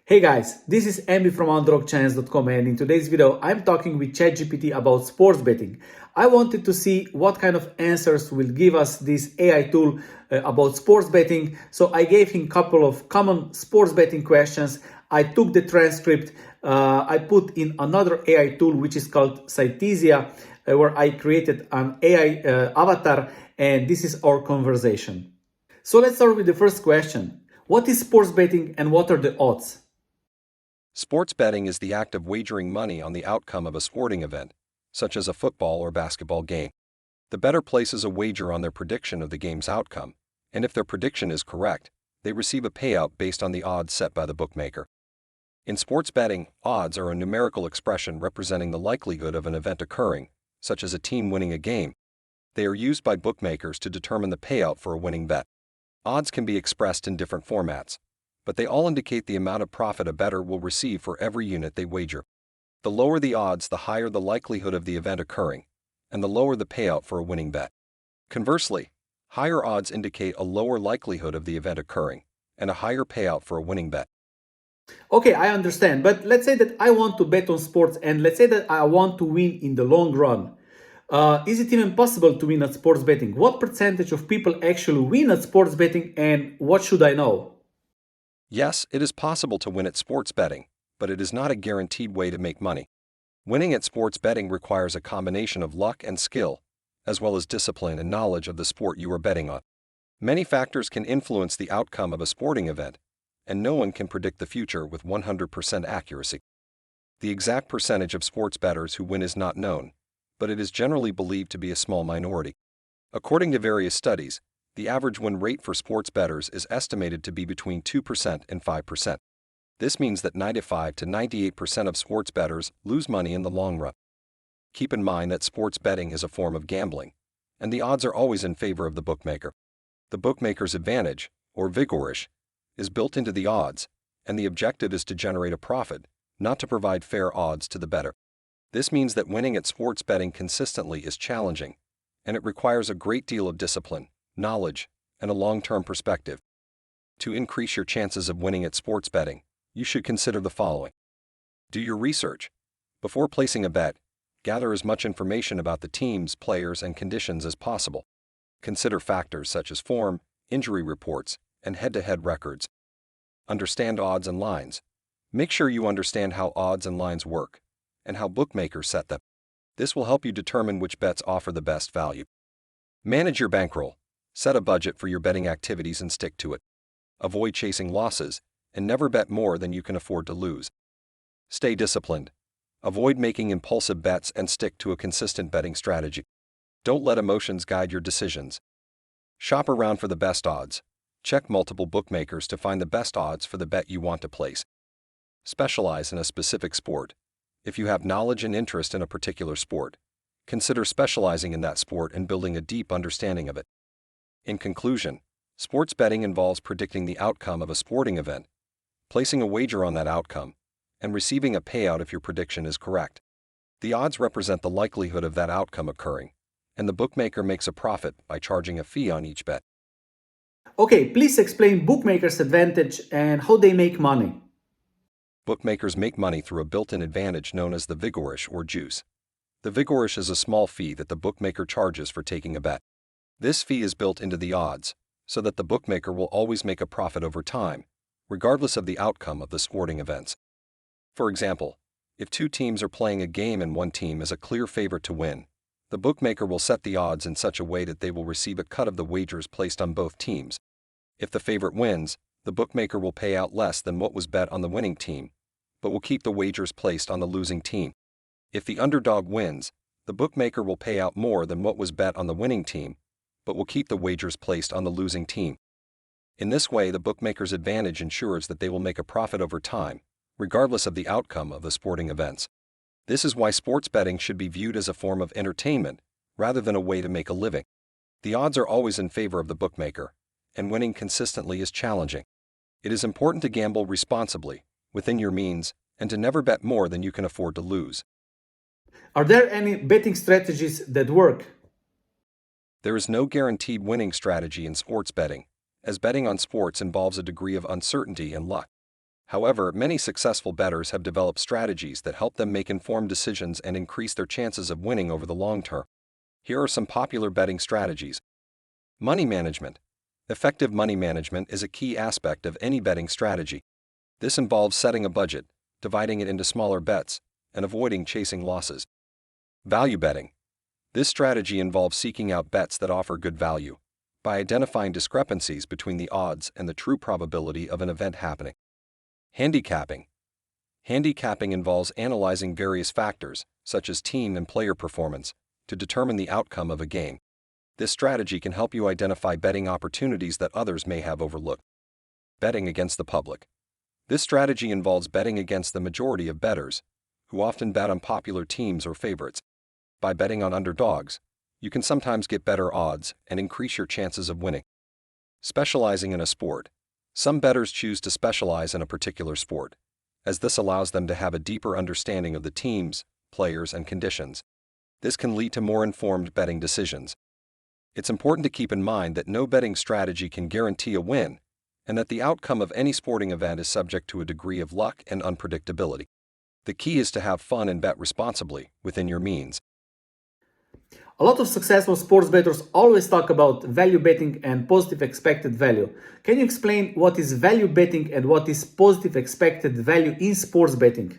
Hey guys, this is Emmy from underdogchance.com, and in today's video I'm talking with ChatGPT about sports betting. I wanted to see what kind of answers will give us this AI tool about sports betting. So I gave him a couple of common sports betting questions. I took the transcript, I put in another AI tool which is called Cytesia, where I created an AI avatar, and this is our conversation. So let's start with the first question. What is sports betting and what are the odds? Sports betting is the act of wagering money on the outcome of a sporting event, such as a football or basketball game. The bettor places a wager on their prediction of the game's outcome, and if their prediction is correct, they receive a payout based on the odds set by the bookmaker. In sports betting, odds are a numerical expression representing the likelihood of an event occurring, such as a team winning a game. They are used by bookmakers to determine the payout for a winning bet. Odds can be expressed in different formats, but they all indicate the amount of profit a bettor will receive for every unit they wager. The lower the odds, the higher the likelihood of the event occurring, and the lower the payout for a winning bet. Conversely, higher odds indicate a lower likelihood of the event occurring, and a higher payout for a winning bet. Okay, I understand, but let's say that I want to bet on sports and let's say that I want to win in the long run. Is it even possible to win at sports betting? What percentage of people actually win at sports betting and what should I know? Yes, it is possible to win at sports betting, but it is not a guaranteed way to make money. Winning at sports betting requires a combination of luck and skill, as well as discipline and knowledge of the sport you are betting on. Many factors can influence the outcome of a sporting event, and no one can predict the future with 100% accuracy. The exact percentage of sports bettors who win is not known, but it is generally believed to be a small minority. According to various studies, the average win rate for sports bettors is estimated to be between 2% and 5%. This means that 95 to 98% of sports bettors lose money in the long run. Keep in mind that sports betting is a form of gambling, and the odds are always in favor of the bookmaker. The bookmaker's advantage, or vigorish, is built into the odds, and the objective is to generate a profit, not to provide fair odds to the bettor. This means that winning at sports betting consistently is challenging, and it requires a great deal of discipline, knowledge, and a long-term perspective. To increase your chances of winning at sports betting, you should consider the following. Do your research. Before placing a bet, gather as much information about the teams, players, and conditions as possible. Consider factors such as form, injury reports, and head-to-head records. Understand odds and lines. Make sure you understand how odds and lines work, and how bookmakers set them. This will help you determine which bets offer the best value. Manage your bankroll. Set a budget for your betting activities and stick to it. Avoid chasing losses, and never bet more than you can afford to lose. Stay disciplined. Avoid making impulsive bets and stick to a consistent betting strategy. Don't let emotions guide your decisions. Shop around for the best odds. Check multiple bookmakers to find the best odds for the bet you want to place. Specialize in a specific sport. If you have knowledge and interest in a particular sport, consider specializing in that sport and building a deep understanding of it. In conclusion, sports betting involves predicting the outcome of a sporting event, placing a wager on that outcome, and receiving a payout if your prediction is correct. The odds represent the likelihood of that outcome occurring, and the bookmaker makes a profit by charging a fee on each bet. Okay, please explain bookmakers' advantage and how they make money. Bookmakers make money through a built-in advantage known as the vigorish or juice. The vigorish is a small fee that the bookmaker charges for taking a bet. This fee is built into the odds, so that the bookmaker will always make a profit over time, regardless of the outcome of the sporting events. For example, if two teams are playing a game and one team is a clear favorite to win, the bookmaker will set the odds in such a way that they will receive a cut of the wagers placed on both teams. If the favorite wins, the bookmaker will pay out less than what was bet on the winning team, but will keep the wagers placed on the losing team. If the underdog wins, the bookmaker will pay out more than what was bet on the winning team, but will keep the wagers placed on the losing team. In this way, the bookmaker's advantage ensures that they will make a profit over time, regardless of the outcome of the sporting events. This is why sports betting should be viewed as a form of entertainment, rather than a way to make a living. The odds are always in favor of the bookmaker, and winning consistently is challenging. It is important to gamble responsibly, within your means, and to never bet more than you can afford to lose. Are there any betting strategies that work? There is no guaranteed winning strategy in sports betting, as betting on sports involves a degree of uncertainty and luck. However, many successful bettors have developed strategies that help them make informed decisions and increase their chances of winning over the long term. Here are some popular betting strategies. Money management. Effective money management is a key aspect of any betting strategy. This involves setting a budget, dividing it into smaller bets, and avoiding chasing losses. Value betting. This strategy involves seeking out bets that offer good value by identifying discrepancies between the odds and the true probability of an event happening. Handicapping. Handicapping involves analyzing various factors, such as team and player performance, to determine the outcome of a game. This strategy can help you identify betting opportunities that others may have overlooked. Betting against the public. This strategy involves betting against the majority of bettors, who often bet on popular teams or favorites. By betting on underdogs, you can sometimes get better odds and increase your chances of winning. Specializing in a sport. Some bettors choose to specialize in a particular sport, as this allows them to have a deeper understanding of the teams, players, and conditions. This can lead to more informed betting decisions. It's important to keep in mind that no betting strategy can guarantee a win, and that the outcome of any sporting event is subject to a degree of luck and unpredictability. The key is to have fun and bet responsibly within your means. A lot of successful sports bettors always talk about value betting and positive expected value. Can you explain what is value betting and what is positive expected value in sports betting?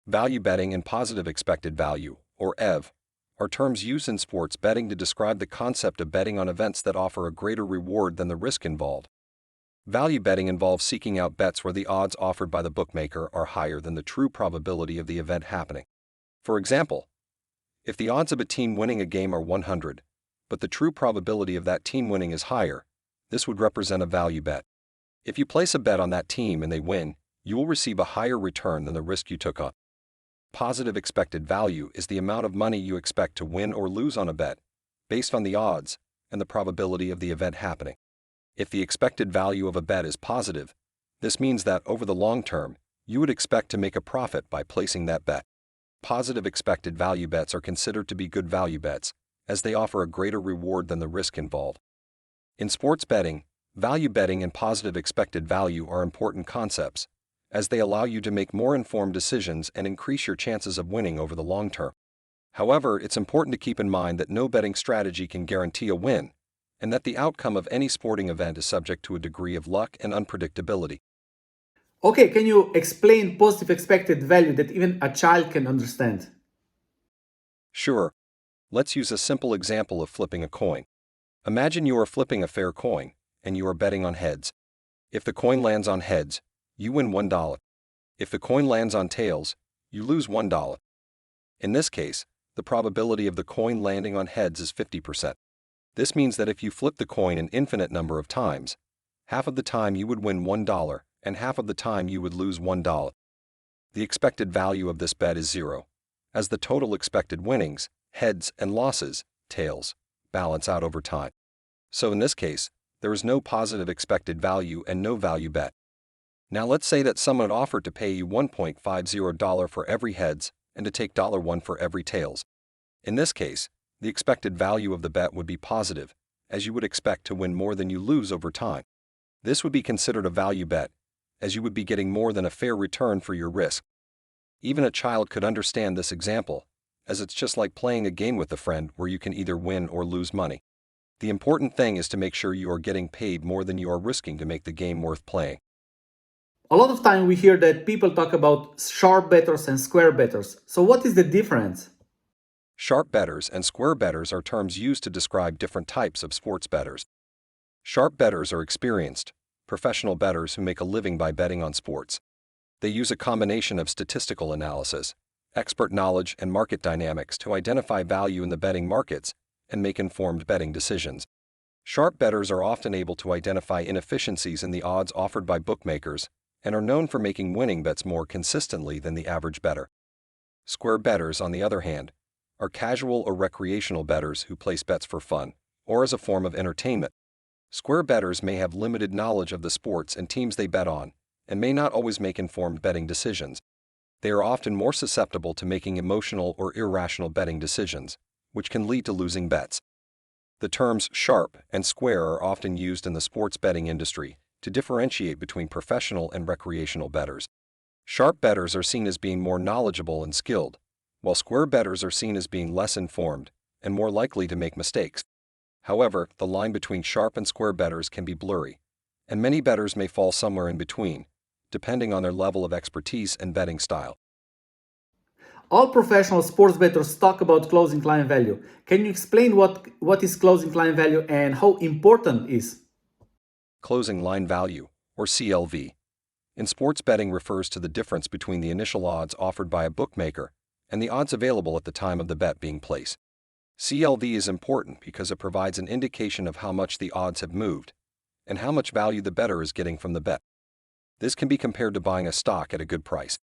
Value betting and positive expected value, or EV, are terms used in sports betting to describe the concept of betting on events that offer a greater reward than the risk involved. Value betting involves seeking out bets where the odds offered by the bookmaker are higher than the true probability of the event happening. For example, if the odds of a team winning a game are 100, but the true probability of that team winning is higher, this would represent a value bet. If you place a bet on that team and they win, you will receive a higher return than the risk you took on. Positive expected value is the amount of money you expect to win or lose on a bet, based on the odds and the probability of the event happening. If the expected value of a bet is positive, this means that over the long term, you would expect to make a profit by placing that bet. Positive expected value bets are considered to be good value bets, as they offer a greater reward than the risk involved. In sports betting, value betting and positive expected value are important concepts, as they allow you to make more informed decisions and increase your chances of winning over the long term. However, it's important to keep in mind that no betting strategy can guarantee a win, and that the outcome of any sporting event is subject to a degree of luck and unpredictability. Okay, can you explain positive expected value that even a child can understand? Sure. Let's use a simple example of flipping a coin. Imagine you are flipping a fair coin, and you are betting on heads. If the coin lands on heads, you win $1. If the coin lands on tails, you lose $1. In this case, the probability of the coin landing on heads is 50%. This means that if you flip the coin an infinite number of times, half of the time you would win $1 and half of the time you would lose $1. The expected value of this bet is 0, as the total expected winnings, heads, and losses, tails, balance out over time. So in this case, there is no positive expected value and no value bet. Now let's say that someone offered to pay you $1.50 for every heads and to take $1 for every tails. In this case, the expected value of the bet would be positive, as you would expect to win more than you lose over time. This would be considered a value bet, as you would be getting more than a fair return for your risk. Even a child could understand this example, as it's just like playing a game with a friend where you can either win or lose money. The important thing is to make sure you are getting paid more than you are risking to make the game worth playing. A lot of time we hear that people talk about sharp bettors and square bettors. So what is the difference? Sharp bettors and square bettors are terms used to describe different types of sports bettors. Sharp bettors are experienced, professional bettors who make a living by betting on sports. They use a combination of statistical analysis, expert knowledge, and market dynamics to identify value in the betting markets and make informed betting decisions. Sharp bettors are often able to identify inefficiencies in the odds offered by bookmakers and are known for making winning bets more consistently than the average bettor. Square bettors, on the other hand, are casual or recreational bettors who place bets for fun or as a form of entertainment. Square bettors may have limited knowledge of the sports and teams they bet on and may not always make informed betting decisions. They are often more susceptible to making emotional or irrational betting decisions, which can lead to losing bets. The terms sharp and square are often used in the sports betting industry to differentiate between professional and recreational bettors. Sharp bettors are seen as being more knowledgeable and skilled, while square bettors are seen as being less informed and more likely to make mistakes. However, the line between sharp and square bettors can be blurry, and many bettors may fall somewhere in between, depending on their level of expertise and betting style. All professional sports bettors talk about closing client value. Can you explain what is closing client value and how important it is? Closing line value, or CLV, in sports betting refers to the difference between the initial odds offered by a bookmaker and the odds available at the time of the bet being placed. CLV is important because it provides an indication of how much the odds have moved and how much value the bettor is getting from the bet. This can be compared to buying a stock at a good price.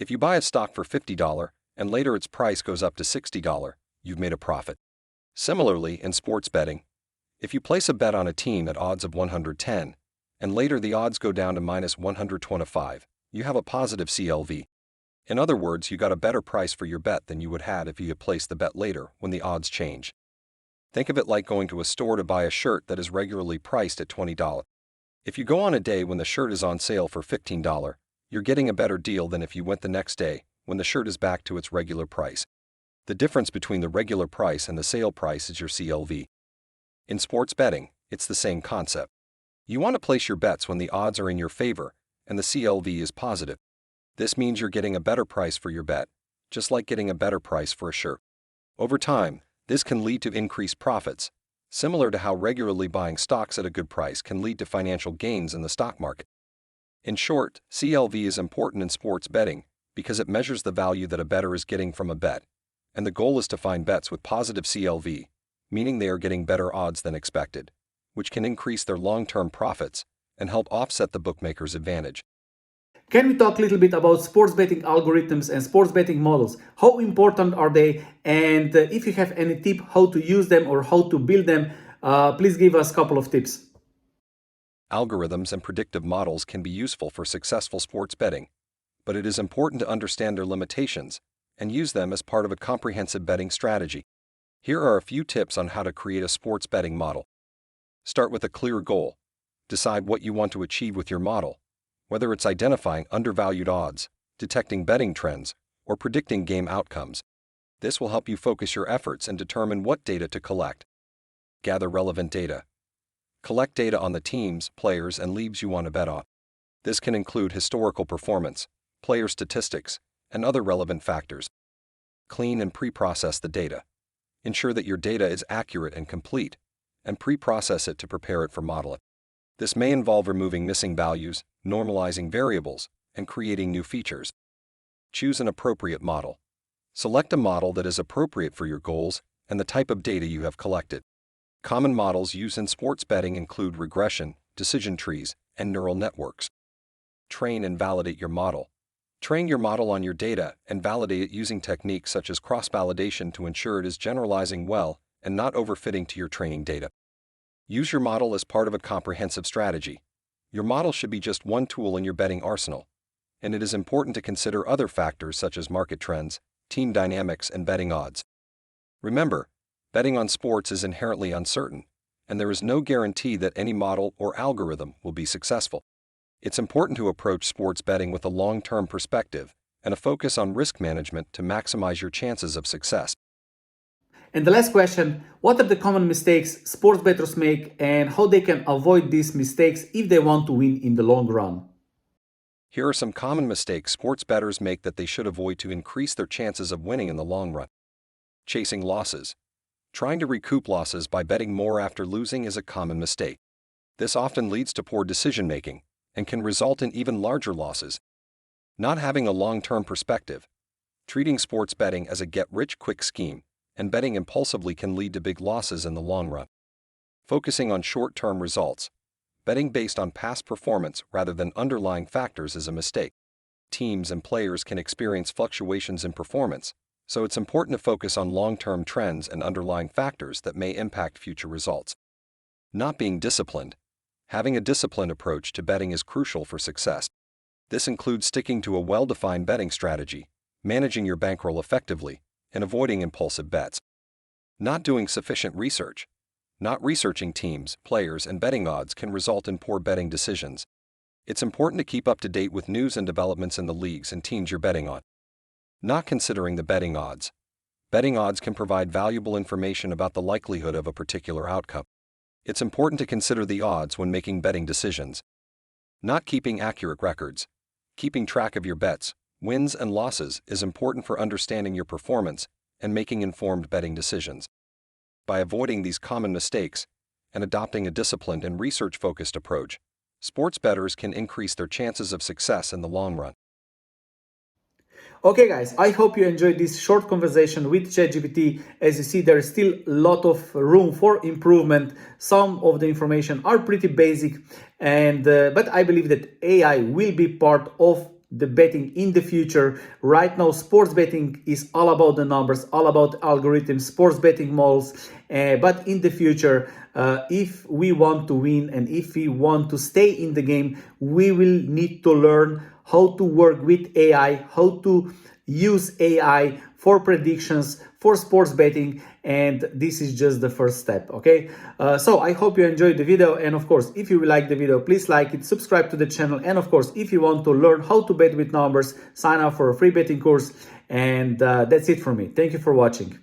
If you buy a stock for $50 and later its price goes up to $60, you've made a profit. Similarly, in sports betting, if you place a bet on a team at odds of 110 and later the odds go down to minus 125, you have a positive CLV. In other words, you got a better price for your bet than you would have if you had placed the bet later when the odds change. Think of it like going to a store to buy a shirt that is regularly priced at $20. If you go on a day when the shirt is on sale for $15, you're getting a better deal than if you went the next day when the shirt is back to its regular price. The difference between the regular price and the sale price is your CLV. In sports betting, it's the same concept. You want to place your bets when the odds are in your favor and the CLV is positive. This means you're getting a better price for your bet, just like getting a better price for a shirt. Over time, this can lead to increased profits, similar to how regularly buying stocks at a good price can lead to financial gains in the stock market. In short, CLV is important in sports betting because it measures the value that a bettor is getting from a bet, and the goal is to find bets with positive CLV, meaning they are getting better odds than expected, which can increase their long-term profits and help offset the bookmaker's advantage. Can we talk a little bit about sports betting algorithms and sports betting models? How important are they? And if you have any tip how to use them or how to build them, please give us a couple of tips. Algorithms and predictive models can be useful for successful sports betting, but it is important to understand their limitations and use them as part of a comprehensive betting strategy. Here are a few tips on how to create a sports betting model. Start with a clear goal. Decide what you want to achieve with your model, whether it's identifying undervalued odds, detecting betting trends, or predicting game outcomes. This will help you focus your efforts and determine what data to collect. Gather relevant data. Collect data on the teams, players, and leagues you want to bet on. This can include historical performance, player statistics, and other relevant factors. Clean and pre-process the data. Ensure that your data is accurate and complete, and pre-process it to prepare it for modeling. This may involve removing missing values, normalizing variables, and creating new features. Choose an appropriate model. Select a model that is appropriate for your goals and the type of data you have collected. Common models used in sports betting include regression, decision trees, and neural networks. Train and validate your model. Train your model on your data and validate it using techniques such as cross-validation to ensure it is generalizing well and not overfitting to your training data. Use your model as part of a comprehensive strategy. Your model should be just one tool in your betting arsenal, and it is important to consider other factors such as market trends, team dynamics, and betting odds. Remember, betting on sports is inherently uncertain, and there is no guarantee that any model or algorithm will be successful. It's important to approach sports betting with a long-term perspective and a focus on risk management to maximize your chances of success. And the last question, what are the common mistakes sports bettors make and how they can avoid these mistakes if they want to win in the long run? Here are some common mistakes sports bettors make that they should avoid to increase their chances of winning in the long run. Chasing losses. Trying to recoup losses by betting more after losing is a common mistake. This often leads to poor decision-making and can result in even larger losses. Not having a long-term perspective. Treating sports betting as a get-rich-quick scheme and betting impulsively can lead to big losses in the long run. Focusing on short-term results. Betting based on past performance rather than underlying factors is a mistake. Teams and players can experience fluctuations in performance, so it's important to focus on long-term trends and underlying factors that may impact future results. Not being disciplined. Having a disciplined approach to betting is crucial for success. This includes sticking to a well-defined betting strategy, managing your bankroll effectively, and avoiding impulsive bets. Not doing sufficient research. Not researching teams, players, and betting odds can result in poor betting decisions. It's important to keep up to date with news and developments in the leagues and teams you're betting on. Not considering the betting odds. Betting odds can provide valuable information about the likelihood of a particular outcome. It's important to consider the odds when making betting decisions. Not keeping accurate records. Keeping track of your bets, wins, and losses is important for understanding your performance and making informed betting decisions. By avoiding these common mistakes and adopting a disciplined and research-focused approach, sports bettors can increase their chances of success in the long run. Okay guys, I hope you enjoyed this short conversation with ChatGPT. As you see, there is still a lot of room for improvement. Some of the information are pretty basic, and but I believe that AI will be part of the betting in the future. Right now, sports betting is all about the numbers, all about algorithms, sports betting models. But in the future, if we want to win and if we want to stay in the game, we will need to learn how to work with AI, how to use AI for predictions, for sports betting, and this is just the first step, okay? So I hope you enjoyed the video, and of course, if you like the video, please like it, subscribe to the channel, and of course, if you want to learn how to bet with numbers, sign up for a free betting course, and that's it for me. Thank you for watching.